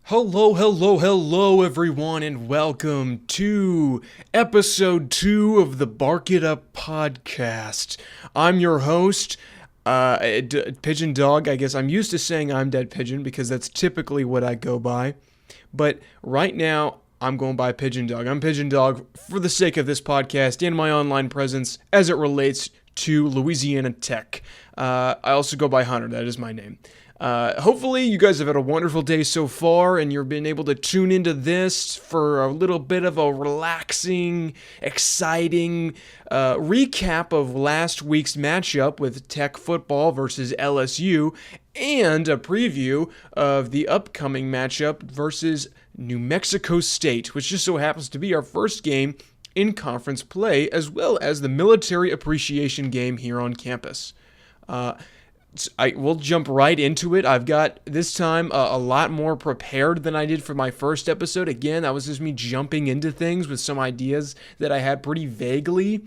Hello, everyone, and welcome to episode 2 of the Bark It Up podcast. I'm your host, Pigeon Dog. I guess I'm used to saying I'm Dead Pigeon because that's typically what I go by. But right now, I'm going by Pigeon Dog. I'm Pigeon Dog for the sake of this podcast and my online presence as it relates to Louisiana Tech. I also go by Hunter. That is my name. Hopefully you guys have had a wonderful day so far and you've been able to tune into this for a little bit of a relaxing, exciting recap of last week's matchup with Tech football versus LSU and a preview of the upcoming matchup versus New Mexico State, which just so happens to be our first game in conference play as well as the military appreciation game here on campus. I will jump right into it. I've got this time a lot more prepared than I did for my first episode. Again, that was just me jumping into things with some ideas that I had pretty vaguely.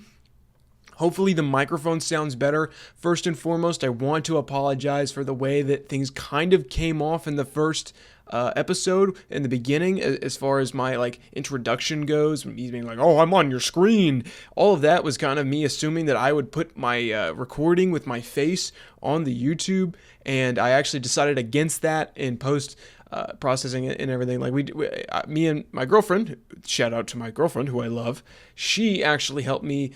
Hopefully the microphone sounds better. First and foremost, I want to apologize for the way that things kind of came off in the first episode in the beginning as far as my introduction goes. Me being like, oh, I'm on your screen. All of that was kind of me assuming that I would put my recording with my face on the YouTube, and I actually decided against that in post processing it and everything. Me and my girlfriend, shout out to my girlfriend who I love, she actually helped me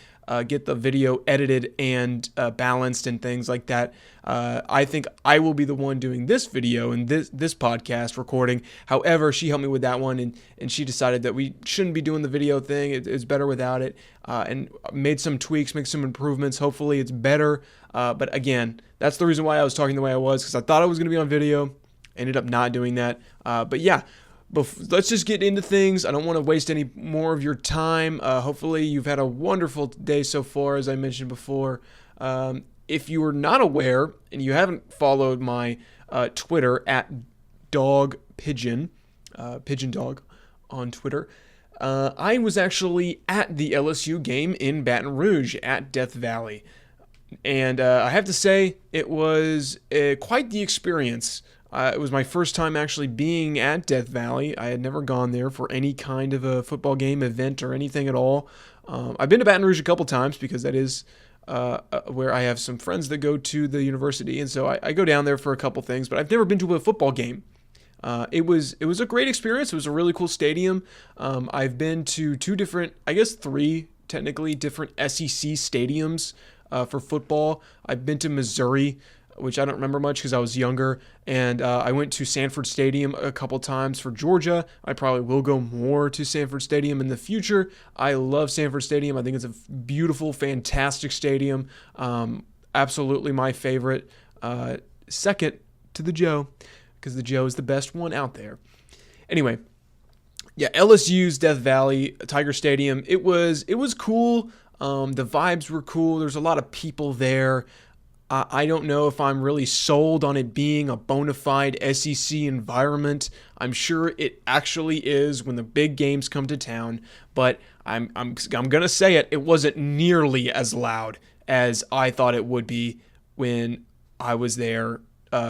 get the video edited and balanced and things like that. I think I will be the one doing this video and this podcast recording. However, she helped me with that one, and she decided that we shouldn't be doing the video thing. It's better without it, and made some tweaks, make some improvements. Hopefully it's better. But again, that's the reason why I was talking the way I was, because I thought I was going to be on video. Ended up not doing that. But yeah. Let's just get into things. I don't want to waste any more of your time. Hopefully you've had a wonderful day so far, as I mentioned before. If you are not aware and you haven't followed my Twitter at @dogpigeon, Pigeon Dog on Twitter, I was actually at the LSU game in Baton Rouge at Death Valley. And I have to say, it was quite the experience. It was my first time actually being at Death Valley. I had never gone there for any kind of a football game, event, or anything at all. I've been to Baton Rouge a couple times because that is where I have some friends that go to the university, and so I go down there for a couple things, but I've never been to a football game. It was a great experience. It was a really cool stadium. I've been to three technically different SEC stadiums for football. I've been to Missouri, which I don't remember much because I was younger, and I went to Sanford Stadium a couple times for Georgia. I probably will go more to Sanford Stadium in the future. I love Sanford Stadium. I think it's a beautiful, fantastic stadium. Absolutely my favorite. Second to the Joe, because the Joe is the best one out there. Anyway, yeah, LSU's Death Valley Tiger Stadium. It was cool. The vibes were cool. There's a lot of people there. I don't know if I'm really sold on it being a bona fide SEC environment. I'm sure it actually is when the big games come to town, but I'm gonna say it. It wasn't nearly as loud as I thought it would be when I was there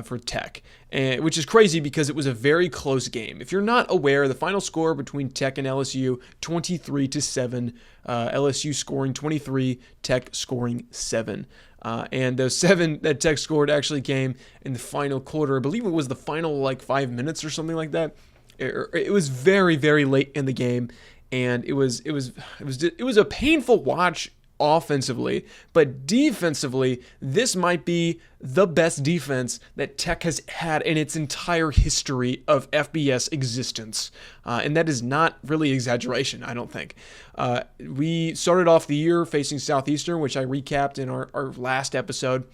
for Tech, which is crazy because it was a very close game. If you're not aware, the final score between Tech and LSU, 23-7. LSU scoring 23, Tech scoring 7. And those 7 that Tech scored actually came in the final quarter. I believe it was the final 5 minutes or something like that. It was very, very late in the game, and it was a painful watch offensively, but defensively, this might be the best defense that Tech has had in its entire history of FBS existence. And that is not really exaggeration, I don't think. We started off the year facing Southeastern, which I recapped in our last episode.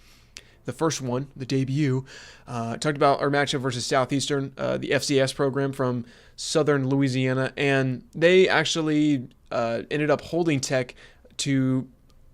The first one, the debut, talked about our matchup versus Southeastern, the FCS program from Southern Louisiana, and they actually ended up holding Tech to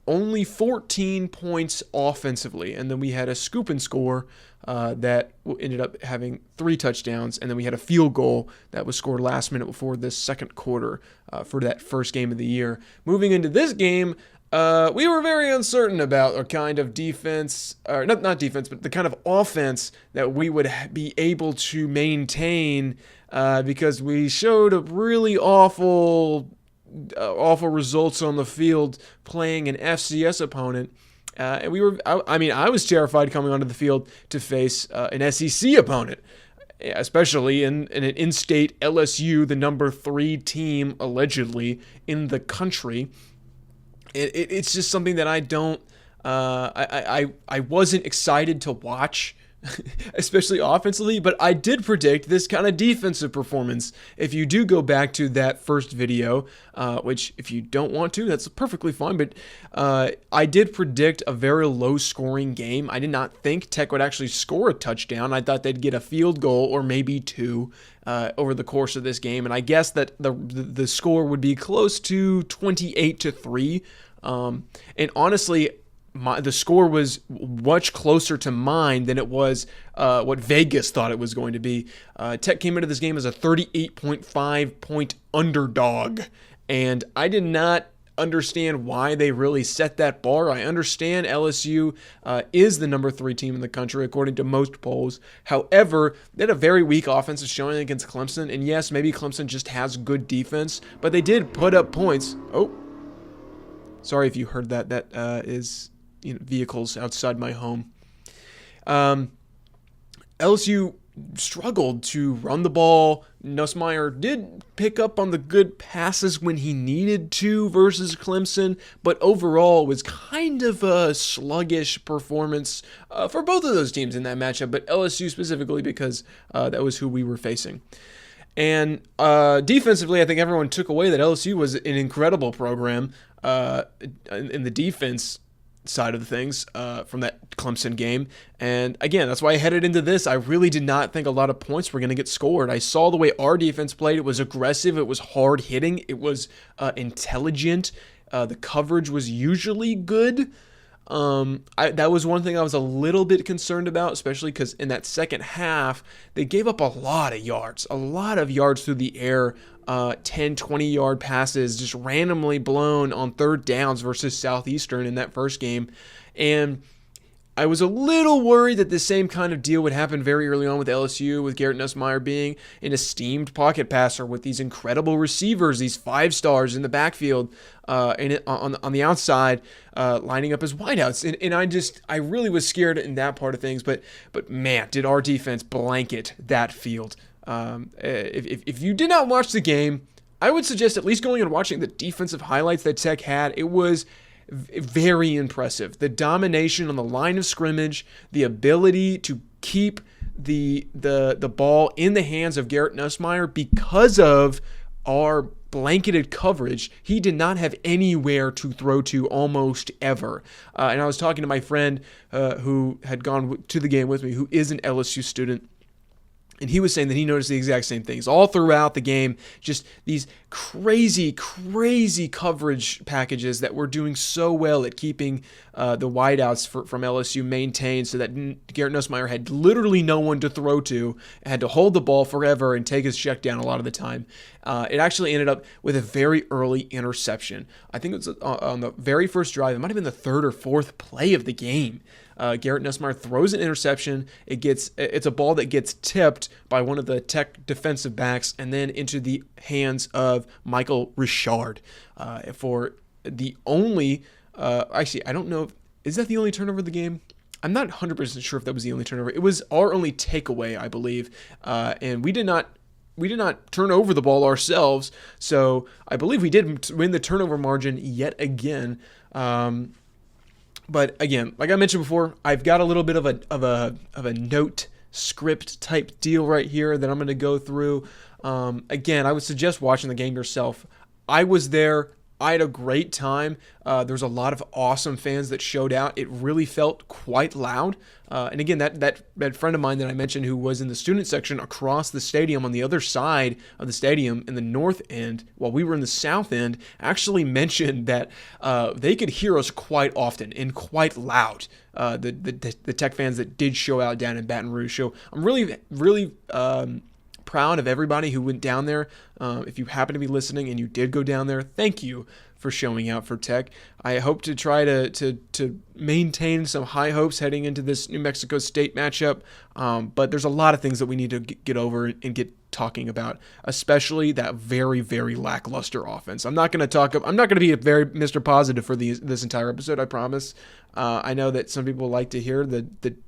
only 14 points offensively, and then we had a scoop and score that ended up having 3 touchdowns, and then we had a field goal that was scored last minute before the second quarter for that first game of the year. Moving into this game, we were very uncertain about our kind of defense, or not defense, but the kind of offense that we would be able to maintain, because we showed a really awful results on the field playing an FCS opponent. And I was terrified coming onto the field to face an SEC opponent, especially in an in-state LSU, the number 3 team allegedly in the country. It's just something that I don't. I wasn't excited to watch, especially offensively, but I did predict this kind of defensive performance. If you do go back to that first video, which if you don't want to, that's perfectly fine, but I did predict a very low-scoring game. I did not think Tech would actually score a touchdown. I thought they'd get a field goal or maybe 2 over the course of this game, and I guess that the score would be close to 28-3. And honestly, the score was much closer to mine than it was what Vegas thought it was going to be. Tech came into this game as a 38.5 point underdog, and I did not understand why they really set that bar. I understand LSU is the number 3 team in the country according to most polls. However, they had a very weak offensive showing against Clemson, and yes, maybe Clemson just has good defense, but they did put up points. Oh, sorry if you heard that. That is vehicles outside my home. LSU struggled to run the ball. Nussmeier did pick up on the good passes when he needed to versus Clemson, but overall was kind of a sluggish performance for both of those teams in that matchup, but LSU specifically because that was who we were facing. And defensively, I think everyone took away that LSU was an incredible program in the defense side of things from that Clemson game. And again, that's why I headed into this. I really did not think a lot of points were going to get scored. I saw the way our defense played. It was aggressive. It was hard hitting. It was intelligent. The coverage was usually good. That was one thing I was a little bit concerned about, especially because in that second half, they gave up a lot of yards through the air, 10, 20-yard passes just randomly blown on third downs versus Southeastern in that first game. And I was a little worried that the same kind of deal would happen very early on with LSU, with Garrett Nussmeier being an esteemed pocket passer with these incredible receivers, these 5 stars in the backfield, and on the outside, lining up as wideouts. And I really was scared in that part of things. But man, did our defense blanket that field. If you did not watch the game, I would suggest at least going and watching the defensive highlights that Tech had. It was very impressive. The domination on the line of scrimmage, the ability to keep the ball in the hands of Garrett Nussmeier because of our blanketed coverage. He did not have anywhere to throw to almost ever. And I was talking to my friend who had gone to the game with me, who is an LSU student. And he was saying that he noticed the exact same things all throughout the game, just these crazy coverage packages that were doing so well at keeping the wideouts from LSU maintained so that Garrett Nussmeier had literally no one to throw to, had to hold the ball forever and take his check down a lot of the time. It actually ended up with a very early interception. I think it was on the very first drive. It might have been the 3rd or 4th play of the game. Garrett Nussmeier throws an interception. It's a ball that gets tipped by one of the Tech defensive backs and then into the hands of Michael Richard for the only. Actually, I don't know. Is that the only turnover of the game? I'm not 100% sure if that was the only turnover. It was our only takeaway, I believe, and we did not turn over the ball ourselves. So I believe we did win the turnover margin yet again. But again, like I mentioned before, I've got a little bit of a note script type deal right here that I'm going to go through. Again, I would suggest watching the game yourself. I was there. I had a great time. There's a lot of awesome fans that showed out. It really felt quite loud. And again, that friend of mine that I mentioned who was in the student section across the stadium on the other side of the stadium in the north end, while we were in the south end, actually mentioned that they could hear us quite often and quite loud. The Tech fans that did show out down in Baton Rouge. So I'm really proud of everybody who went down there. If you happen to be listening and you did go down there, thank you for showing out for Tech. I hope to try to maintain some high hopes heading into this New Mexico State matchup, but there's a lot of things that we need to get over and get talking about, especially that very, very lackluster offense. I'm not going to be a very Mr. Positive for this entire episode, I promise. I know that some people like to hear the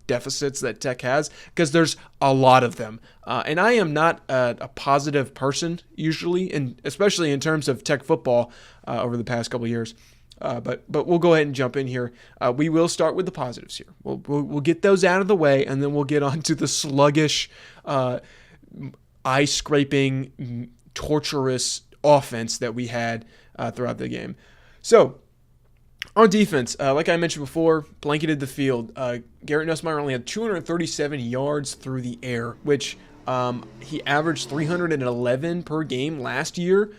deficits that Tech has, because there's a lot of them. And I am not a positive person usually, and especially in terms of Tech football over the past couple of years. But we'll go ahead and jump in here. We will start with the positives here. We'll get those out of the way, and then we'll get on to the sluggish, eye-scraping, torturous offense that we had throughout the game. So, on defense, like I mentioned before, blanketed the field. Garrett Nussmeier only had 237 yards through the air, which he averaged 311 per game last year.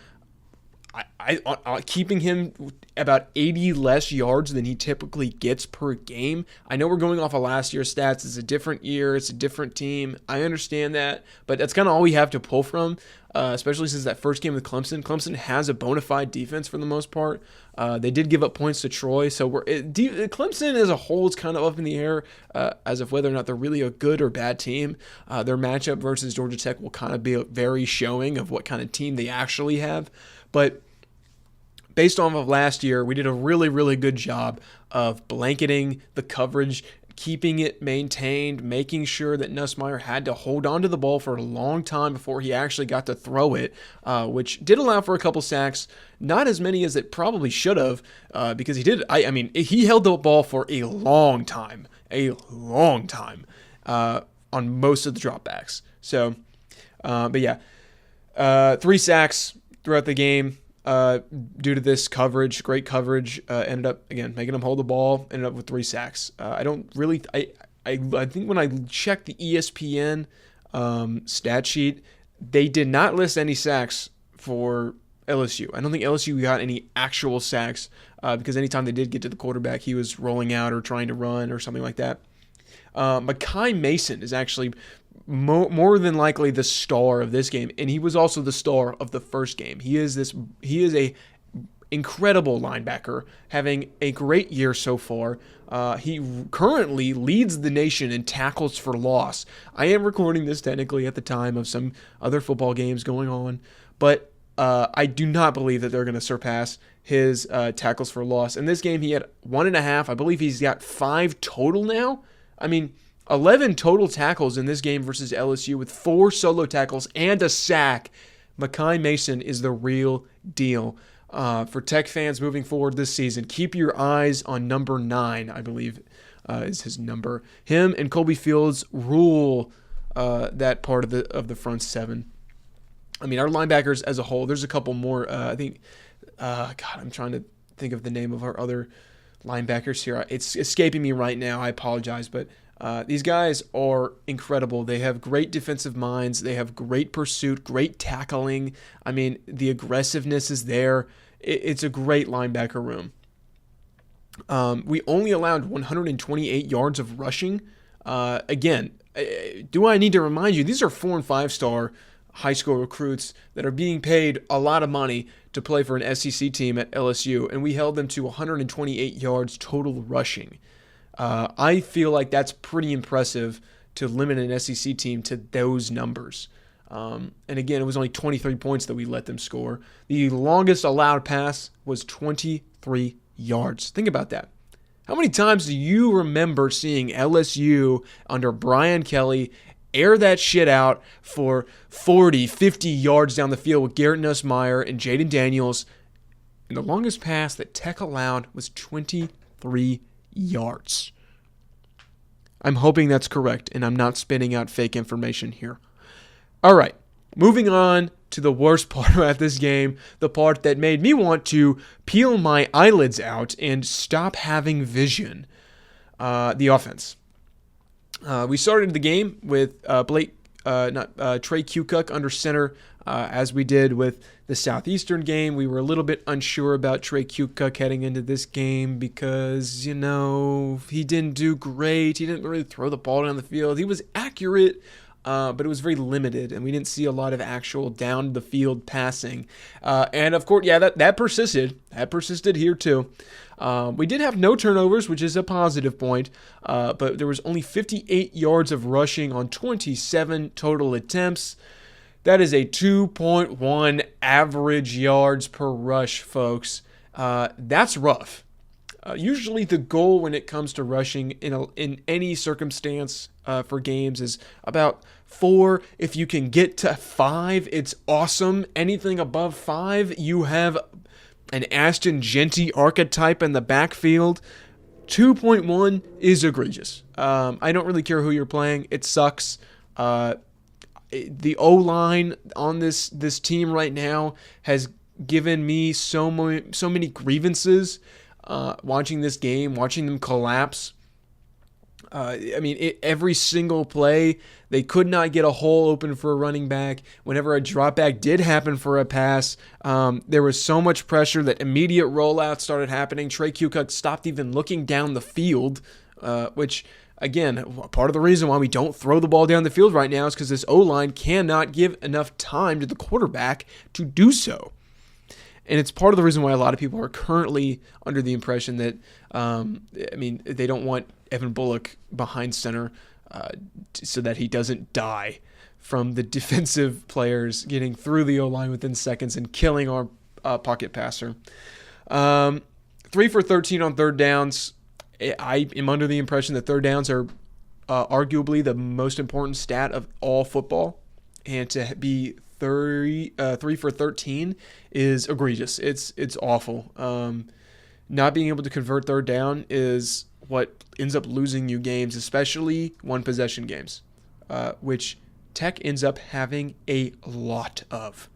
Keeping him about 80 less yards than he typically gets per game. I know we're going off of last year's stats. It's a different year. It's a different team. I understand that, but that's kind of all we have to pull from, especially since that first game with Clemson. Clemson has a bona fide defense for the most part. They did give up points to Troy, so Clemson as a whole is kind of up in the air as of whether or not they're really a good or bad team. Their matchup versus Georgia Tech will kind of be very showing of what kind of team they actually have. But based off of last year, we did a really, really good job of blanketing the coverage, keeping it maintained, making sure that Nussmeier had to hold on to the ball for a long time before he actually got to throw it, which did allow for a couple sacks. Not as many as it probably should have, because he did. I mean, he held the ball for a long time on most of the dropbacks. So, but yeah, 3 sacks throughout the game. Due to this coverage, great coverage, ended up, again, making him hold the ball, ended up with 3 sacks. I think when I checked the ESPN stat sheet, they did not list any sacks for LSU. I don't think LSU got any actual sacks because anytime they did get to the quarterback, he was rolling out or trying to run or something like that. Mekhi Mason is actually more than likely the star of this game, and he was also the star of the first game. He is a incredible linebacker, having a great year so far. He currently leads the nation in tackles for loss. I am recording this technically at the time of some other football games going on, but I do not believe that they're going to surpass his tackles for loss. In this game, he had 1.5. I believe he's got 5 total now. I mean, 11 total tackles in this game versus LSU with 4 solo tackles and a sack. Mekhi Mason is the real deal. For Tech fans moving forward this season, keep your eyes on number 9, I believe is his number. Him and Colby Fields rule that part of the front 7. I mean, our linebackers as a whole, there's a couple more. I think, I'm trying to think of the name of our other linebackers here. It's escaping me right now. I apologize, but these guys are incredible. They have great defensive minds. They have great pursuit, great tackling. I mean, the aggressiveness is there. It's a great linebacker room. We only allowed 128 yards of rushing. Again, do I need to remind you, these are 4- and 5-star high school recruits that are being paid a lot of money to play for an SEC team at LSU, and we held them to 128 yards total rushing. I feel like that's pretty impressive to limit an SEC team to those numbers. And again, it was only 23 points that we let them score. The longest allowed pass was 23 yards. Think about that. How many times do you remember seeing LSU under Brian Kelly air that shit out for 40, 50 yards down the field with Garrett Nussmeier and Jaden Daniels? And the longest pass that Tech allowed was 23 yards. I'm hoping that's correct, and I'm not spitting out fake information here. All right, moving on to the worst part about this game, the part that made me want to peel my eyelids out and stop having vision, the offense. We started the game with Trey Kukuk under center, as we did with the Southeastern game. We were a little bit unsure about Trey Kukuk heading into this game because, he didn't do great. He didn't really throw the ball down the field. He was accurate but it was very limited, and we didn't see a lot of actual down the field passing. And of course, yeah, that persisted. That persisted here too. We did have no turnovers, which is a positive point, but there was only 58 yards of rushing on 27 total attempts. That is a 2.1 average yards per rush, folks. That's rough. Usually the goal when it comes to rushing in any circumstance for games is about 4. If you can get to 5, it's awesome. Anything above 5, you have an Ashton Genty archetype in the backfield. 2.1 is egregious. I don't really care who you're playing. It sucks. The O-line on this team right now has given me so many grievances watching this game, watching them collapse. Every single play, they could not get a hole open for a running back. Whenever a drop back did happen for a pass, there was so much pressure that immediate rollouts started happening. Trey Kukoc stopped even looking down the field, which, again, part of the reason why we don't throw the ball down the field right now is because this O-line cannot give enough time to the quarterback to do so. And it's part of the reason why a lot of people are currently under the impression that, they don't want Evan Bullock behind center so that he doesn't die from the defensive players getting through the O-line within seconds and killing our pocket passer. 3 for 13 on third downs. I am under the impression that third downs are arguably the most important stat of all football, and to be 3 for 13 is egregious. It's awful. Not being able to convert third down is what ends up losing you games, especially one possession games, which Tech ends up having a lot of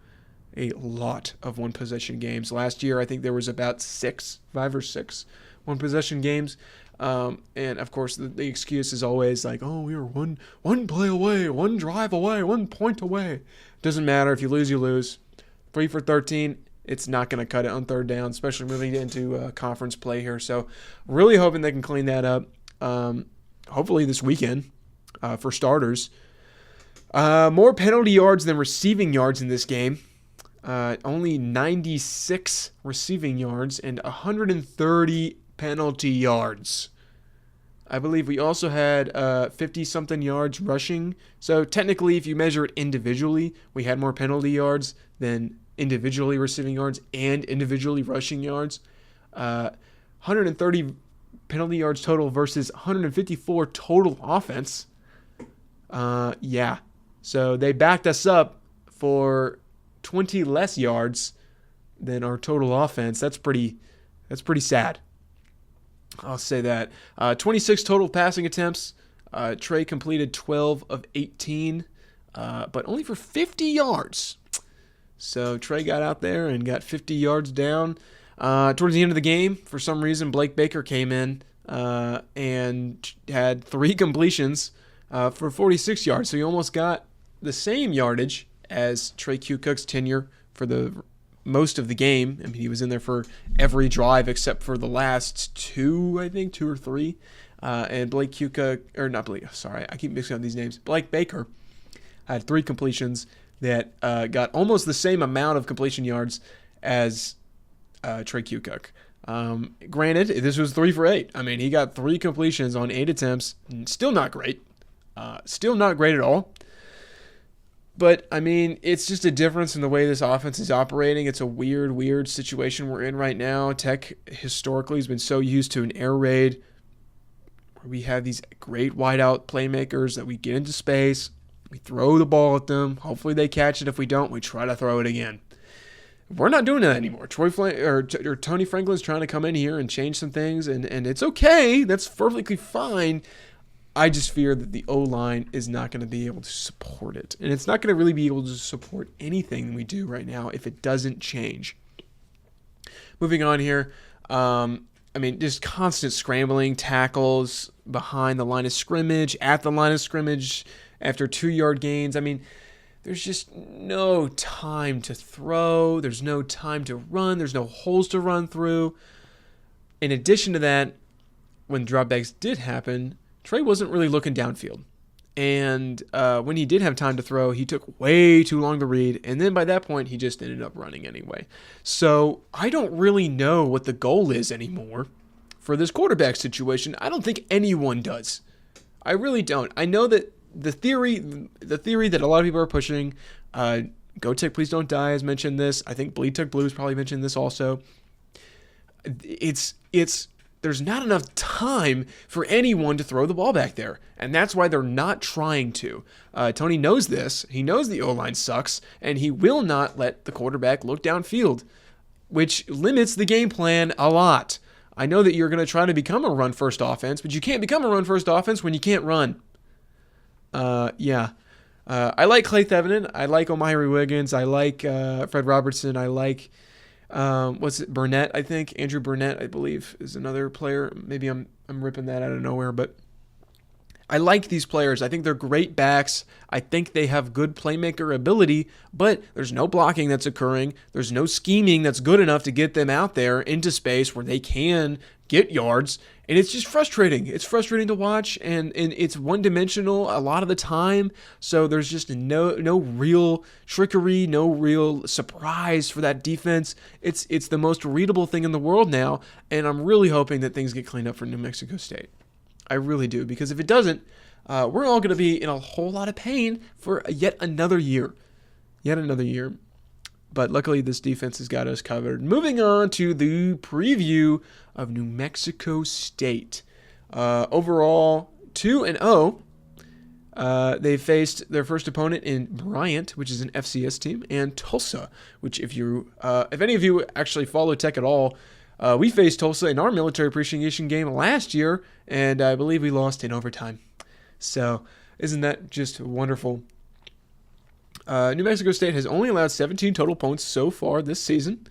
one possession games. Last year, I think there was about 5 or 6 one possession games. And of course, the excuse is always like, oh, we were one play away, one drive away, 1 point away. Doesn't matter. If you lose, you lose. 3 for 13, it's not going to cut it on third down, especially moving into conference play here. So really hoping they can clean that up. Hopefully this weekend for starters. More penalty yards than receiving yards in this game. Only 96 receiving yards and 130 penalty yards. I believe we also had 50-something yards rushing. So technically, if you measure it individually, we had more penalty yards than individually receiving yards and individually rushing yards. 130 penalty yards total versus 154 total offense. Yeah. So they backed us up for 20 less yards than our total offense. That's pretty sad. I'll say that. 26 total passing attempts. Trey completed 12 of 18, but only for 50 yards. So Trey got out there and got 50 yards down. Towards the end of the game, for some reason, Blake Baker came in and had 3 completions for 46 yards. So he almost got the same yardage as Trey Kukoc's tenure for the most of the game. I mean, he was in there for every drive except for the last 2, I think, 2 or 3. And Blake Kukoc, or not Blake, sorry, I keep mixing up these names. Blake Baker had 3 completions that got almost the same amount of completion yards as Trey Kukoc. Granted, this was 3 for 8. I mean, he got 3 completions on 8 attempts. Still not great. Still not great at all. But, I mean, it's just a difference in the way this offense is operating. It's a weird situation we're in right now. Tech historically has been so used to an air raid where we have these great wideout playmakers that we get into space, we throw the ball at them. Hopefully they catch it. If we don't, we try to throw it again. We're not doing that anymore. Tony Franklin's trying to come in here and change some things, and it's okay. That's perfectly fine. I just fear that the O-line is not going to be able to support it. And it's not going to really be able to support anything we do right now if it doesn't change. Moving on here, just constant scrambling, tackles behind the line of scrimmage, at the line of scrimmage, after 2-yard gains. I mean, there's just no time to throw. There's no time to run. There's no holes to run through. In addition to that, when dropbacks did happen, Trey wasn't really looking downfield. And when he did have time to throw, he took way too long to read. And then by that point, he just ended up running anyway. So I don't really know what the goal is anymore for this quarterback situation. I don't think anyone does. I really don't. I know that the theory that a lot of people are pushing, Go Tech Please Don't Die has mentioned this. I think Bleed Tech Blues probably mentioned this also. It's there's not enough time for anyone to throw the ball back there. And that's why they're not trying to. Tony knows this. He knows the O-line sucks, and he will not let the quarterback look downfield, which limits the game plan a lot. I know that you're going to try to become a run-first offense, but you can't become a run-first offense when you can't run. I like Clay Thevenin. I like Omari Wiggins. I like Fred Robertson. I like... Burnett, I think. Andrew Burnett, I believe, is another player. Maybe I'm ripping that out of nowhere, but I like these players. I think they're great backs. I think they have good playmaker ability, but there's no blocking that's occurring. There's no scheming that's good enough to get them out there into space where they can get yards, and it's just frustrating. It's frustrating to watch, and it's one-dimensional a lot of the time, so there's just no real trickery, no real surprise for that defense. It's the most readable thing in the world now, and I'm really hoping that things get cleaned up for New Mexico State. I really do, because if it doesn't, we're all going to be in a whole lot of pain for yet another year. But luckily, this defense has got us covered. Moving on to the preview of New Mexico State. Overall, 2-0. They faced their first opponent in Bryant, which is an FCS team, and Tulsa, which if any of you actually follow Tech at all, we faced Tulsa in our military appreciation game last year, and I believe we lost in overtime. So isn't that just wonderful? New Mexico State has only allowed 17 total points so far this season.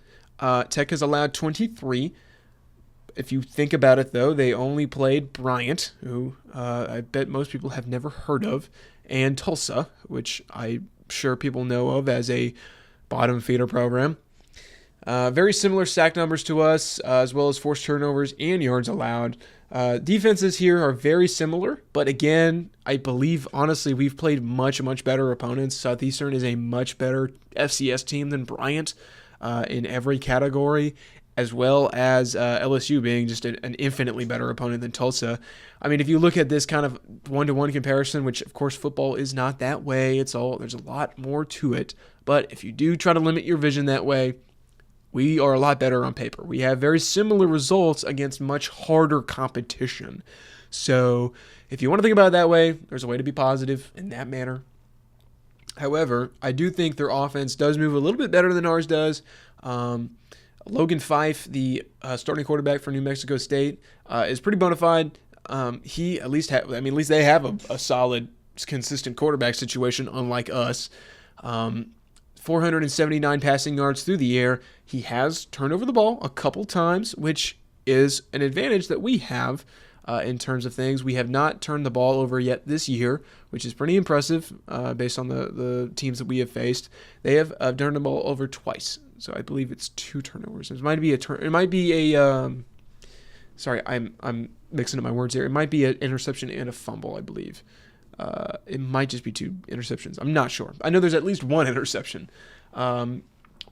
Tech has allowed 23. If you think about it, though, they only played Bryant, who I bet most people have never heard of, and Tulsa, which I'm sure people know of as a bottom feeder program. Very similar sack numbers to us, as well as forced turnovers and yards allowed. Defenses here are very similar, but again, I believe, honestly, we've played much, much better opponents. Southeastern is a much better FCS team than Bryant in every category, as well as LSU being just an infinitely better opponent than Tulsa. I mean, if you look at this kind of one-to-one comparison, which, of course, football is not that way. There's a lot more to it. But if you do try to limit your vision that way, we are a lot better on paper. We have very similar results against much harder competition. So if you want to think about it that way, there's a way to be positive in that manner. However, I do think their offense does move a little bit better than ours does. Logan Fife, the starting quarterback for New Mexico State, is pretty bona fide. He at least they have a solid, consistent quarterback situation, unlike us. 479 passing yards through the air. He has turned over the ball a couple times, which is an advantage that we have in terms of things. We have not turned the ball over yet this year, which is pretty impressive based on the teams that we have faced. They have turned the ball over twice, so I believe it's 2 turnovers. I'm mixing up my words here. It might be an interception and a fumble, I believe. It might just be 2 interceptions. I'm not sure. I know there's at least 1 interception.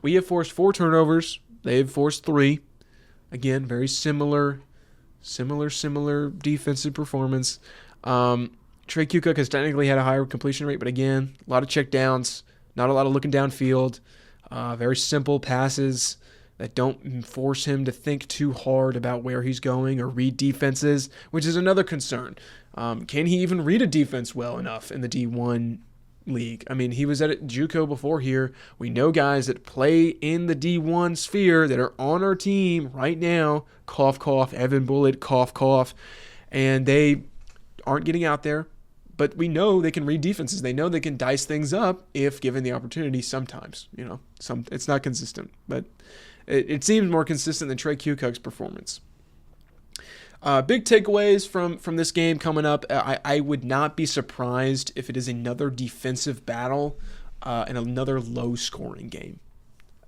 We have forced 4 turnovers. They have forced 3. Again, very similar defensive performance. Trey Kukuk has technically had a higher completion rate, but again, a lot of check downs, not a lot of looking downfield. Very simple passes that don't force him to think too hard about where he's going or read defenses, which is another concern. Can he even read a defense well enough in the D1 league? I mean, he was at JUCO before here. We know guys that play in the D1 sphere that are on our team right now, cough, cough, Evan Bullitt, cough, cough, and they aren't getting out there. But we know they can read defenses. They know they can dice things up if given the opportunity sometimes. It's not consistent, but it seems more consistent than Trey Kukuk's performance. Big takeaways from this game coming up. I would not be surprised if it is another defensive battle and another low-scoring game.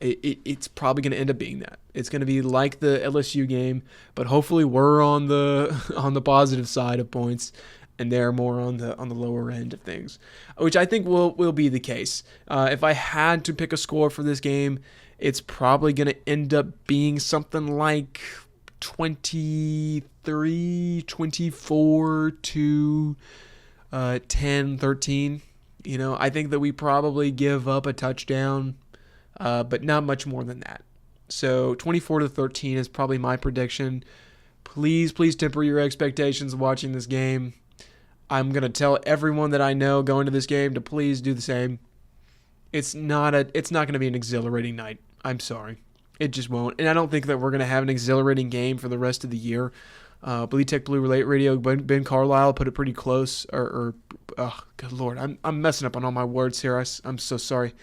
It's probably going to end up being that. It's going to be like the LSU game, but hopefully we're on the positive side of points. and they're more on the lower end of things, which I think will be the case. If I had to pick a score for this game, it's probably going to end up being something like 23, 24 to 10, 13. I think that we probably give up a touchdown, but not much more than that. So 24 to 13 is probably my prediction. Please temper your expectations watching this game. I'm going to tell everyone that I know going to this game to please do the same. It's not going to be an exhilarating night. I'm sorry. It just won't. And I don't think that we're going to have an exhilarating game for the rest of the year. Bleed Tech Blue Relate Radio, Ben Carlisle put it pretty close. Good Lord, I'm messing up on all my words here. I'm so sorry.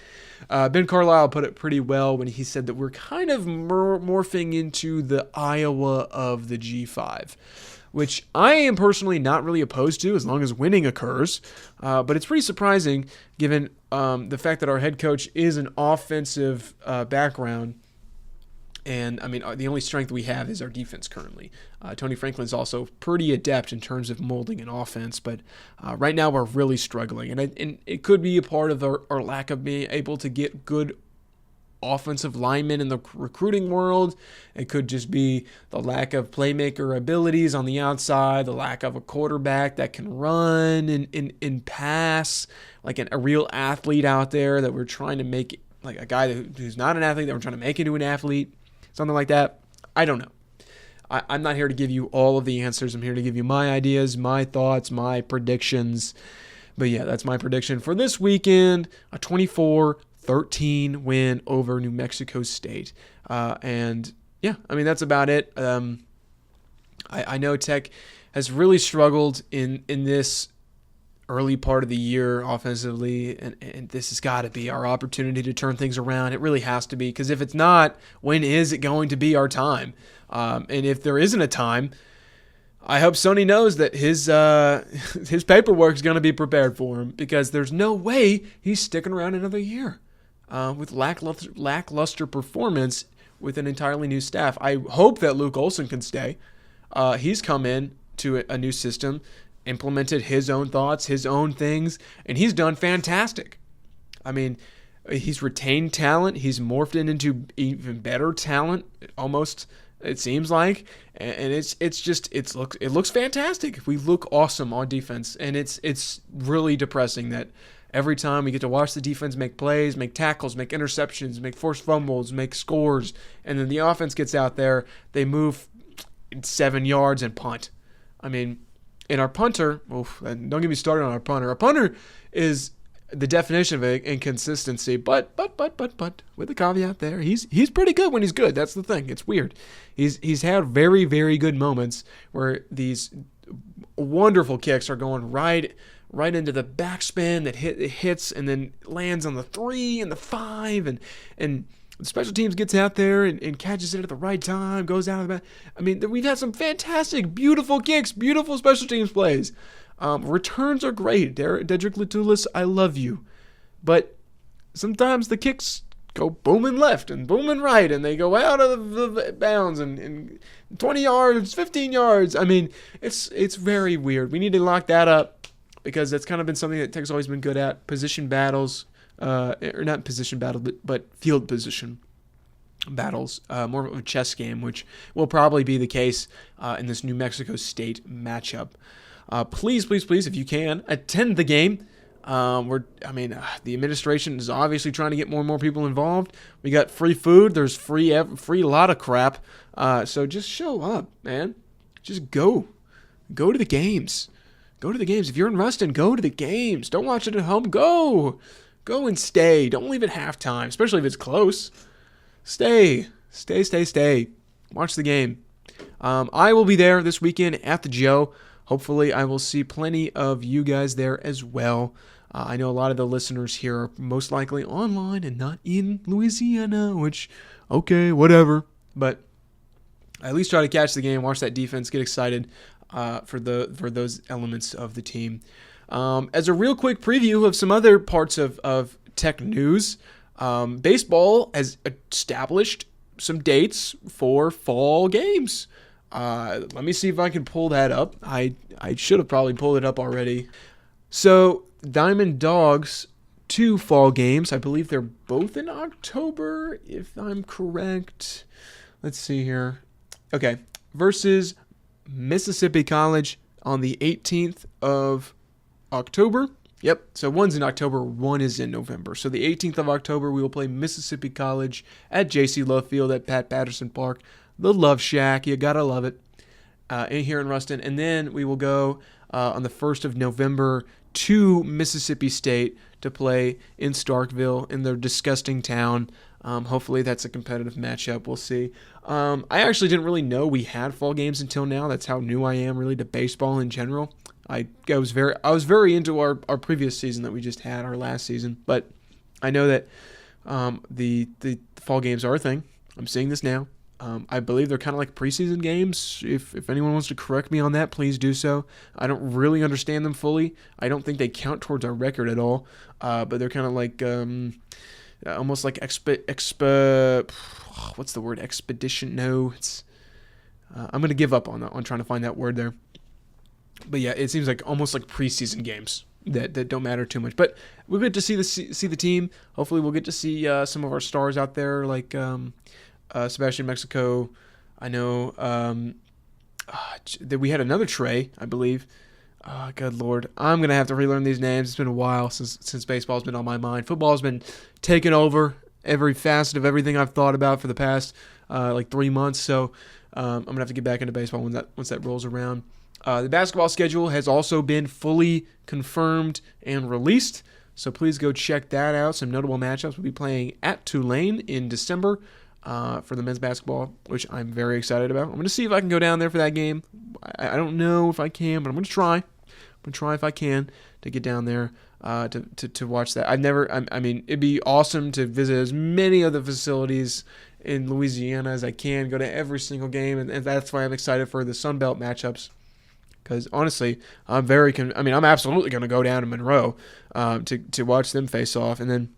Ben Carlisle put it pretty well when he said that we're kind of morphing into the Iowa of the G5, which I am personally not really opposed to as long as winning occurs. But it's pretty surprising given the fact that our head coach is an offensive background. And, I mean, the only strength we have is our defense currently. Tony Franklin's also pretty adept in terms of molding an offense, but right now we're really struggling. And it could be a part of our lack of being able to get good offensive linemen in the recruiting world. It could just be the lack of playmaker abilities on the outside, the lack of a quarterback that can run and pass, like a real athlete out there that we're trying to make, like a guy who's not an athlete that we're trying to make into an athlete. Something like that. I don't know. I'm not here to give you all of the answers. I'm here to give you my ideas, my thoughts, my predictions. But yeah, that's my prediction for this weekend, a 24-13 win over New Mexico State. And yeah, I mean, that's about it. I know Tech has really struggled in this early part of the year offensively, and this has got to be our opportunity to turn things around. It really has to be, because if it's not, when is it going to be our time? And if there isn't a time, I hope Sonny knows that his paperwork is going to be prepared for him, because there's no way he's sticking around another year with lackluster performance with an entirely new staff. I hope that Luke Olson can stay. He's come in to a new system, implemented his own thoughts, his own things, and he's done fantastic. I mean, he's retained talent. He's morphed it into even better talent, almost, it seems like. And it looks fantastic. We look awesome on defense, and it's really depressing that every time we get to watch the defense make plays, make tackles, make interceptions, make forced fumbles, make scores, and then the offense gets out there, they move 7 yards and punt. I mean, and our punter, don't get me started on our punter. Our punter is the definition of inconsistency, but with a caveat there, he's pretty good when he's good. That's the thing. It's weird. He's had very, very good moments where these wonderful kicks are going right into the backspin that hits and then lands on the 3 and the 5 and the special teams gets out there and catches it at the right time, goes out of the back. I mean, we've had some fantastic, beautiful kicks, beautiful special teams plays. Returns are great. Dedrick Latulis, I love you. But sometimes the kicks go booming left and booming right, and they go out of the bounds and 20 yards, 15 yards. I mean, it's very weird. We need to lock that up, because that's kind of been something that Tech's always been good at. Position battles. Or not position battle, but field position battles, more of a chess game, which will probably be the case in this New Mexico State matchup. Please, if you can, attend the game. The administration is obviously trying to get more and more people involved. We got free food. There's free lot of crap. So just show up, man. Just go to the games. Go to the games. If you're in Ruston, go to the games. Don't watch it at home. Go and stay. Don't leave at halftime, especially if it's close. Stay. Watch the game. I will be there this weekend at the Joe. Hopefully, I will see plenty of you guys there as well. I know a lot of the listeners here are most likely online and not in Louisiana, which, okay, whatever. But at least try to catch the game, watch that defense, get excited for those elements of the team. As a real quick preview of some other parts of Tech news, baseball has established some dates for fall games. Let me see if I can pull that up. I should have probably pulled it up already. So Diamond Dogs, 2 fall games. I believe they're both in October, if I'm correct. Let's see here. Okay, versus Mississippi College on the 18th of October. Yep, so one's in October, one is in November. So the 18th of October, we will play Mississippi College at J.C. Love Field at Pat Patterson Park. The Love Shack, you gotta love it, in here in Ruston. And then we will go on the 1st of November to Mississippi State to play in Starkville, in their disgusting town. Hopefully that's a competitive matchup. We'll see. I actually didn't really know we had fall games until now. That's how new I am really to baseball in general. I was very into our previous season that we just had, our last season. But I know that the fall games are a thing. I'm seeing this now. I believe they're kind of like preseason games. If anyone wants to correct me on that, please do so. I don't really understand them fully. I don't think they count towards our record at all. But they're kind of like almost like what's the word? Expedition? No, it's. I'm gonna give up on trying to find that word there. But yeah, it seems like almost like preseason games that don't matter too much. But we'll get to see the team. Hopefully, we'll get to see some of our stars out there, like Sebastian Mexico. I know that we had another Trey, I believe. Good Lord. I'm going to have to relearn these names. It's been a while since baseball's been on my mind. Football's been taking over every facet of everything I've thought about for the past 3 months. So I'm going to have to get back into baseball once that rolls around. The basketball schedule has also been fully confirmed and released. So please go check that out. Some notable matchups. We'll be playing at Tulane in December for the men's basketball, which I'm very excited about. I'm going to see if I can go down there for that game. I don't know if I can, but I'm going to try. I'm going to try if I can to get down there to watch that. I mean, it'd be awesome to visit as many of the facilities in Louisiana as I can, go to every single game, and that's why I'm excited for the Sun Belt matchups. Because honestly, I'm absolutely going to go down to Monroe to watch them face off, and then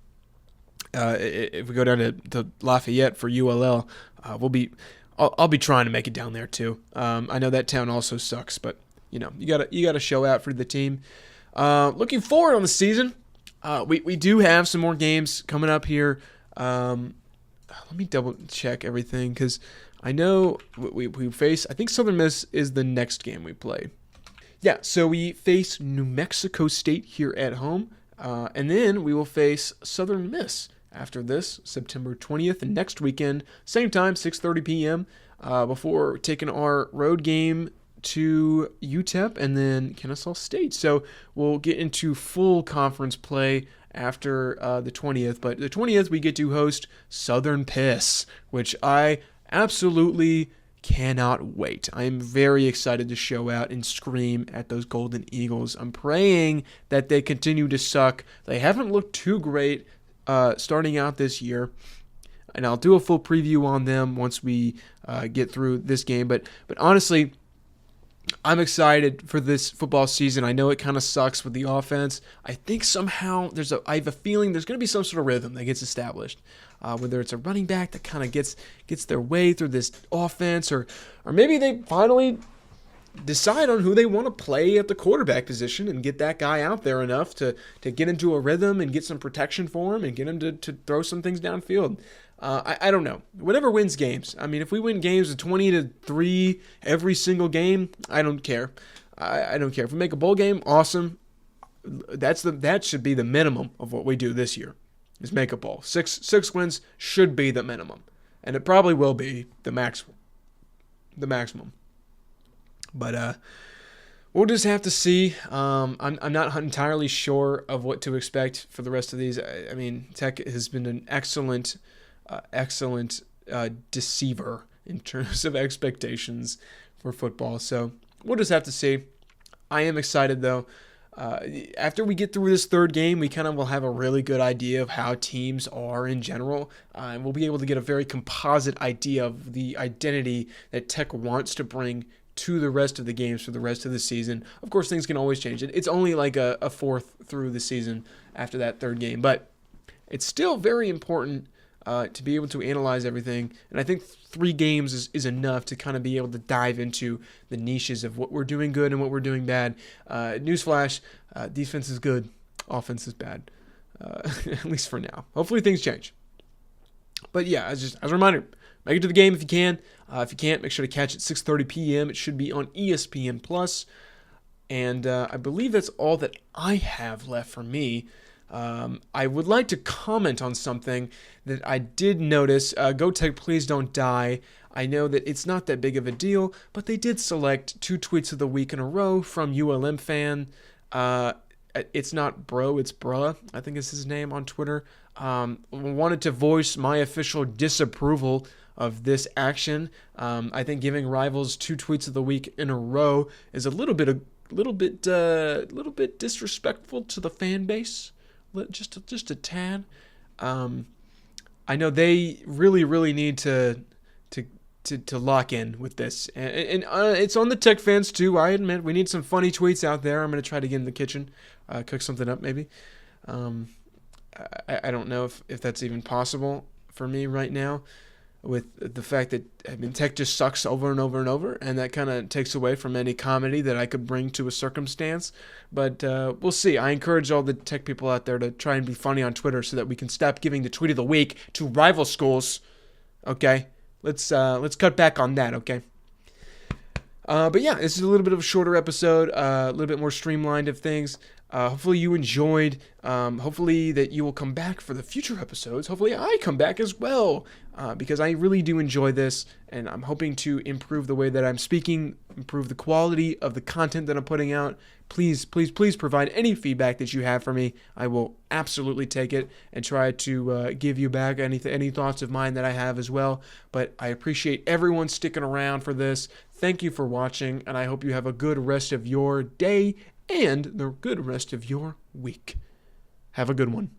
if we go down to Lafayette for ULL, I'll be trying to make it down there too. I know that town also sucks, but you gotta show out for the team. Looking forward on the season. We do have some more games coming up here. Let me double check everything because I know we face. I think Southern Miss is the next game we play. Yeah, so we face New Mexico State here at home, and then we will face Southern Miss after this, September 20th, and next weekend, same time, 6:30 p.m., before taking our road game to UTEP and then Kennesaw State. So we'll get into full conference play after the 20th, but the 20th we get to host Southern Piss, which I absolutely cannot wait. I am very excited to show out and scream at those Golden Eagles. I'm praying that they continue to suck. They haven't looked too great starting out this year, and I'll do a full preview on them once we get through this game. But honestly, I'm excited for this football season. I know it kind of sucks with the offense. I think somehow I have a feeling there's going to be some sort of rhythm that gets established. Whether it's a running back that kind of gets their way through this offense, or maybe they finally decide on who they want to play at the quarterback position and get that guy out there enough to get into a rhythm and get some protection for him and get him to throw some things downfield. I don't know. Whatever wins games. I mean, if we win games of 20-3 every single game, I don't care. I don't care. If we make a bowl game, awesome. That should be the minimum of what we do this year, is make a bowl. Six wins should be the minimum, and it probably will be the maximum. But we'll just have to see. I'm not entirely sure of what to expect for the rest of these. I mean, Tech has been an excellent deceiver in terms of expectations for football. So we'll just have to see. I am excited, though. After we get through this third game, we kind of will have a really good idea of how teams are in general, and we'll be able to get a very composite idea of the identity that Tech wants to bring to the rest of the games for the rest of the season. Of course, things can always change. It's only like a fourth through the season after that third game, but it's still very important to be able to analyze everything. And I think 3 games is enough to kind of be able to dive into the niches of what we're doing good and what we're doing bad. Newsflash, defense is good, offense is bad, at least for now. Hopefully things change. But yeah, as a reminder, make it to the game if you can. If you can't, make sure to catch it 6:30 p.m. It should be on ESPN Plus. And I believe that's all that I have left for me. I would like to comment on something that I did notice. Go Tech, please don't die. I know that it's not that big of a deal, but they did select 2 tweets of the week in a row from ULM fan. It's not bro, it's bruh, I think is his name on Twitter. Wanted to voice my official disapproval of this action. I think giving rivals 2 tweets of the week in a row is a little bit disrespectful to the fan base. Just a tad. I know they really need to lock in with this, and it's on the Tech fans too. I admit we need some funny tweets out there. I'm gonna try to get in the kitchen, cook something up maybe. I don't know if that's even possible for me right now, with the fact that Tech just sucks over and over and over, and that kind of takes away from any comedy that I could bring to a circumstance. But we'll see. I encourage all the Tech people out there to try and be funny on Twitter so that we can stop giving the tweet of the week to rival schools. Okay, let's cut back on that. Okay. But yeah, this is a little bit of a shorter episode, a little bit more streamlined of things. Hopefully you enjoyed. Hopefully that you will come back for the future episodes. Hopefully I come back as well, because I really do enjoy this, and I'm hoping to improve the way that I'm speaking, improve the quality of the content that I'm putting out. Please provide any feedback that you have for me. I will absolutely take it and try to give you back any thoughts of mine that I have as well. But I appreciate everyone sticking around for this. Thank you for watching, and I hope you have a good rest of your day and the good rest of your week. Have a good one.